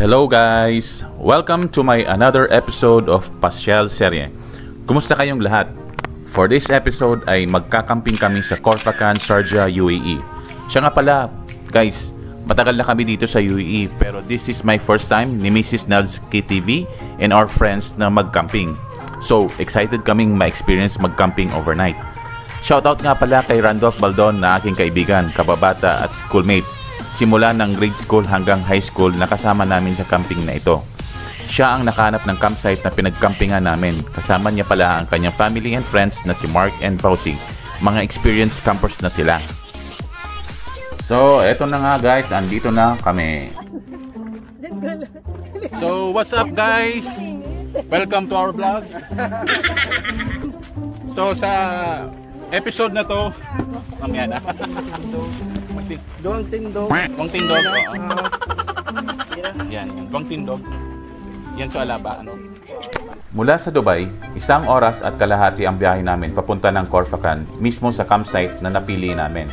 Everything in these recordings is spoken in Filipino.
Hello guys! Welcome to my another episode of Pasyal Serye. Kumusta kayong lahat? For this episode ay magkakamping kami sa Corfacan, Sharjah, UAE. Siya nga pala, guys, matagal na kami dito sa UAE pero this is my first time ni Mrs. Nels KTV and our friends na magcamping. So, excited kaming ma-experience magcamping overnight. Shoutout nga pala kay Randolph Baldon na aking kaibigan, kababata at schoolmate. Simula ng grade school hanggang high school nakasama namin sa camping na ito. Siya ang nakahanap ng campsite na pinagcampingan namin. Kasama niya pala ang kanyang family and friends na si Mark and Fauzi. Mga experienced campers na sila. So, eto na nga guys, andito na kami. So, what's up guys? Welcome to our vlog. So, sa episode na to, mamaya na. Duwang tindog. Duwang tindog. Yan, duwang tindog. Yan sa Alabaan. Mula sa Dubai, 1 oras at kalahati ang biyahe namin papunta ng Corfacan, mismo sa campsite na napili namin.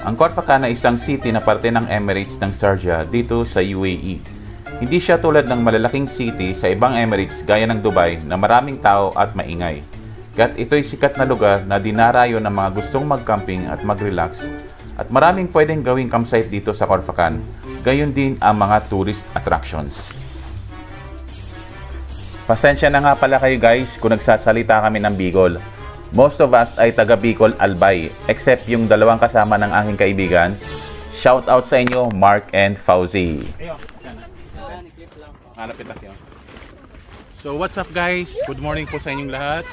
Ang Corfacan ay isang city na parte ng Emirates ng Sharjah dito sa UAE. Hindi siya tulad ng malalaking city sa ibang Emirates gaya ng Dubai na maraming tao at maingay. Kaya't ito'y sikat na lugar na dinarayo ng mga gustong mag-camping at mag-relax. At maraming pwedeng gawing campsite dito sa Corfacan. Gayon din ang mga tourist attractions. Pasensya na nga pala kayo guys kung nagsasalita kami ng Bicol. Most of us ay taga Bicol Albay, except yung dalawang kasama ng aking kaibigan. Shout out sa inyo, Mark and Fauzi. So what's up guys? Good morning po sa inyong lahat.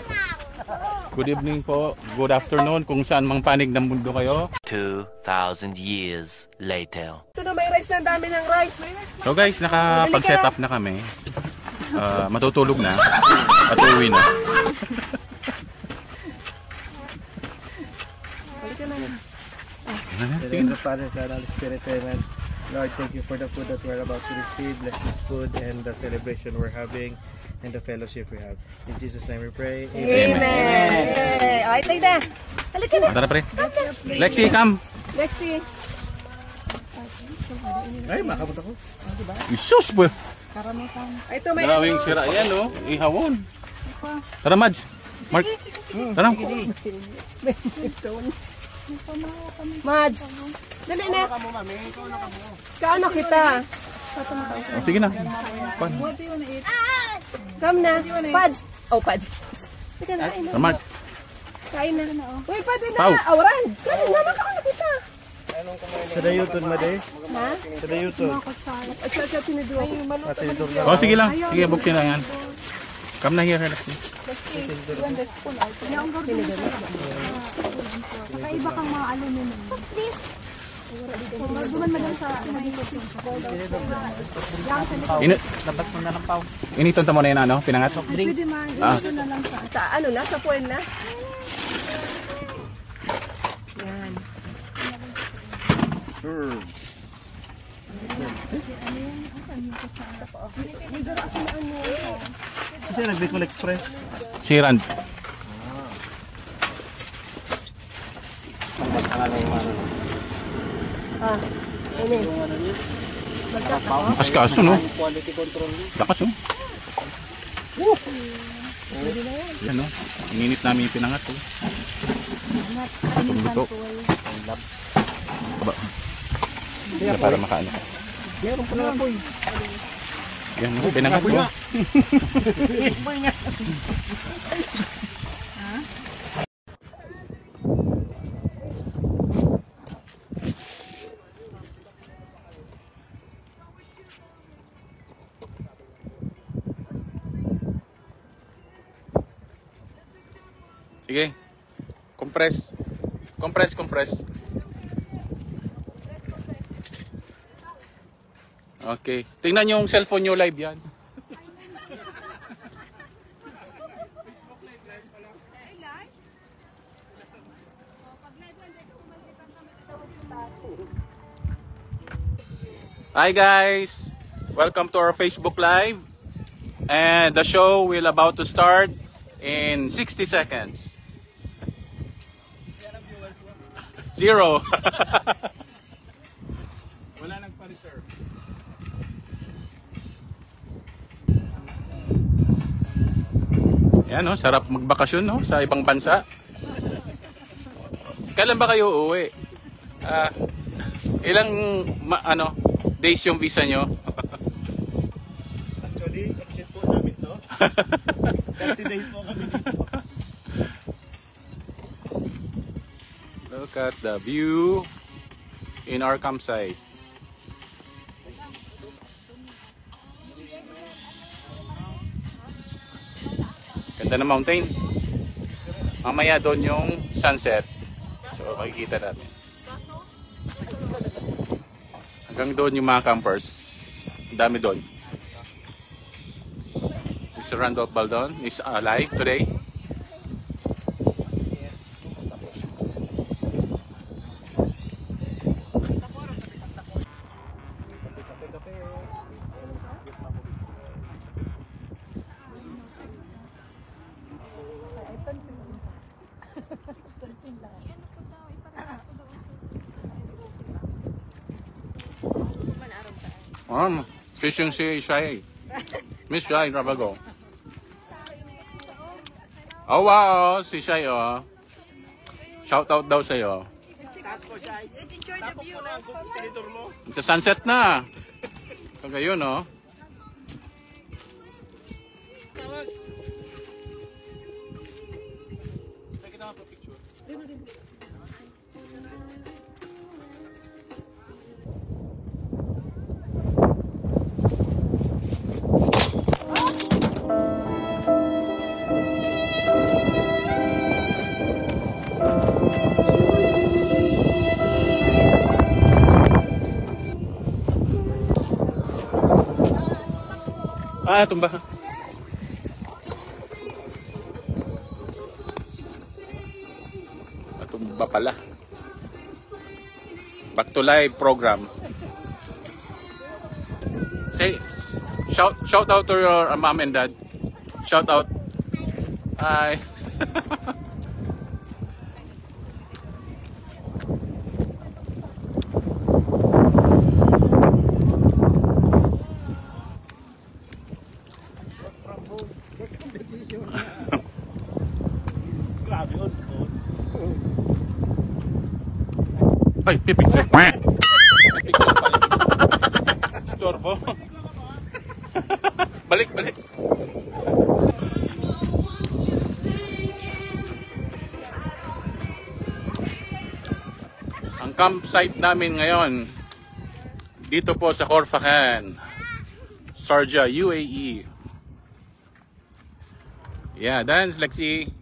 Good evening po, good afternoon kung saan mang panig ng mundo kayo. 2,000 years later. Ito na may rice na, dami ng rice. So guys, nakapag-set up na kami. Matutulog na at uwi na. In the Father, Son, and Spirit, amen. Lord, thank you for the food that we're about to receive. Bless this food and the celebration we're having and the fellowship we have. In Jesus' name we pray. Amen. Amen. Ay, tayo na. Halika na. Tara pre. Lexi, come. Lexi. Ay, makabot ako. Isus po. Ay, ito may Maraming sira yan, oh. Ihawon. Tara, Madge. Mark. Tara. Mads. Dali na. Kaano kita? Oh, sige na. Pan. Come na. Pads. Oh, Pads. Teka na. Tara, Mark. Kain na. Uy, pwede na. Pau. Awaran. Kasi naman kaano kita. Sa dayuton, Made. Ha? Sa dayuton. At sa tinidor. Oh, sige lang. Sige, buksin na yan. Come na here, Lexi. Kakaiba kang mga aluminum. Magduman mo lang sa Labas mo na ng pau. Initon mo na yun, ano? Pinangat? pwede man. Ito na lang sa Sa ano na? Sa puwen na? Yan. Sure. Kasi nag-Bicol Express. Si Rand. Ah. Ini. Lakas kaso, no? Quality control. Lakas, oh. Yan, no? Ang init namin yung pinangat, oh. Tumbuto. Aba. Yan, para makaano. Meron pa na po eh. Yan, no? Pinangat, oh. Sige. Compress. Compress, compress. Okay. Tingnan yung cellphone nyo live yan. Hi guys! Welcome to our Facebook Live. And the show will about to start in 60 seconds. 0. Wala nagpa-reserve. Yan, no? Sarap magbakasyon, no? Sa ibang bansa. Kailan ba kayo uuwi? Ilang days yung visa nyo? Actually, exit po namin to. 30 days po kami dito. Look at the view in our campsite. Ganda ng mountain. Mamaya doon yung sunset. So makikita natin. Hanggang doon yung mga campers. Ang dami doon. Mr. Randolph Baldon is alive today. Fishing si Shai. Miss Shai Rabago. Oh wow, si Shai oh. Shout out daw sa'yo. Enjoy the view. Sa sunset na. So gayon oh. Tumba. Tumba pala. Back to live program. Say, shout out to your mom and dad. Shout out. Hi. Ay, pipicture. Pipicture pala. Storbo. Balik. Ang campsite namin ngayon dito po sa Khorfakhan, Sharjah, UAE. Yeah, dance Lexi.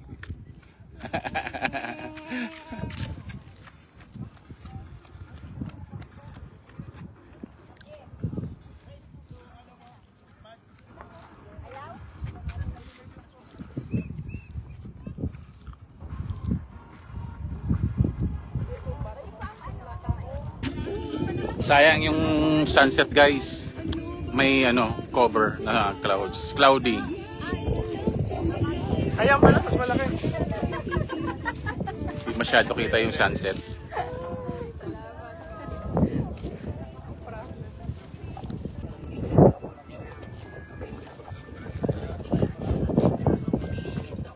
Sayang yung sunset guys. May cover na clouds. Cloudy. Kaya pala, mas malaki. Hindi masyado kita yung sunset.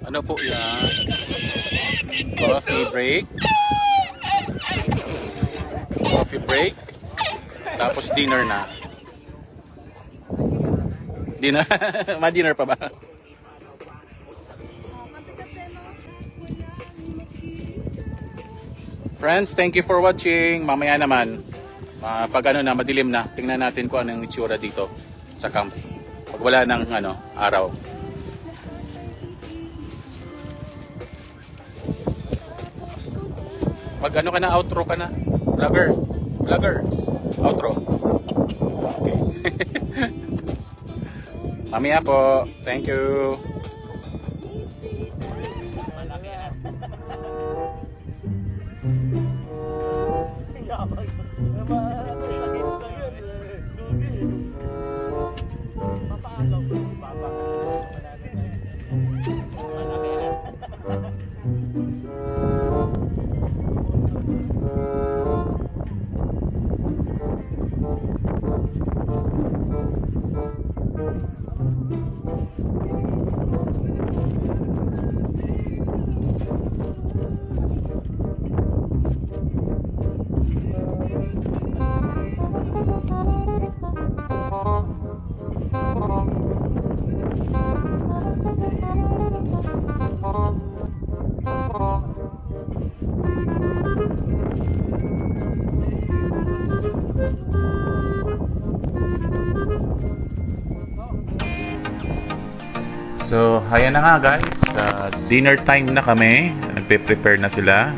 Ano po yan? Coffee break. Coffee break. Tapos dinner na. Dinner? Ma-dinner pa ba? Friends, thank you for watching. Mamaya naman, pag madilim na, tingnan natin kung anong itsura dito sa camp. Pag wala ng araw. Pag ka na, outro ka na. Vlogger. Outro. Okay. Mamaya po. Thank you. So, ayan na nga guys. Dinner time na kami. Nagpe-prepare na sila.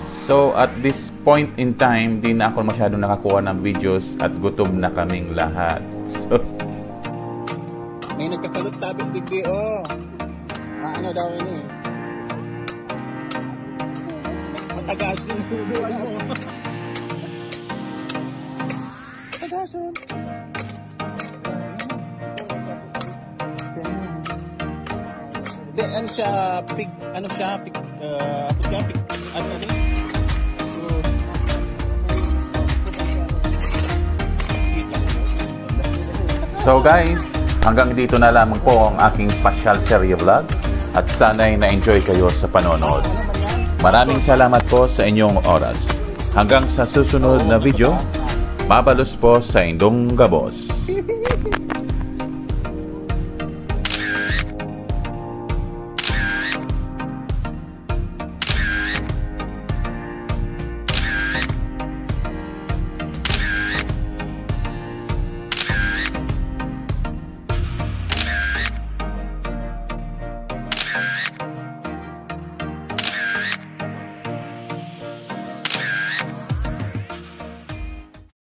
So, at this point in time, di na ako masyadong nakakuha ng videos at gutom na kaming lahat. So, may nagkakalot-tabing bigli, oh. Ano daw ini? Matagasin. Matagasin. De, ano siya, pig, ano siya, pig, ano rin? So guys, hanggang dito na lamang po ang aking pasyal serye vlog at sana'y na-enjoy kayo sa panonood. Maraming salamat po sa inyong oras. Hanggang sa susunod na video, mabalos po sa Indong Gabos.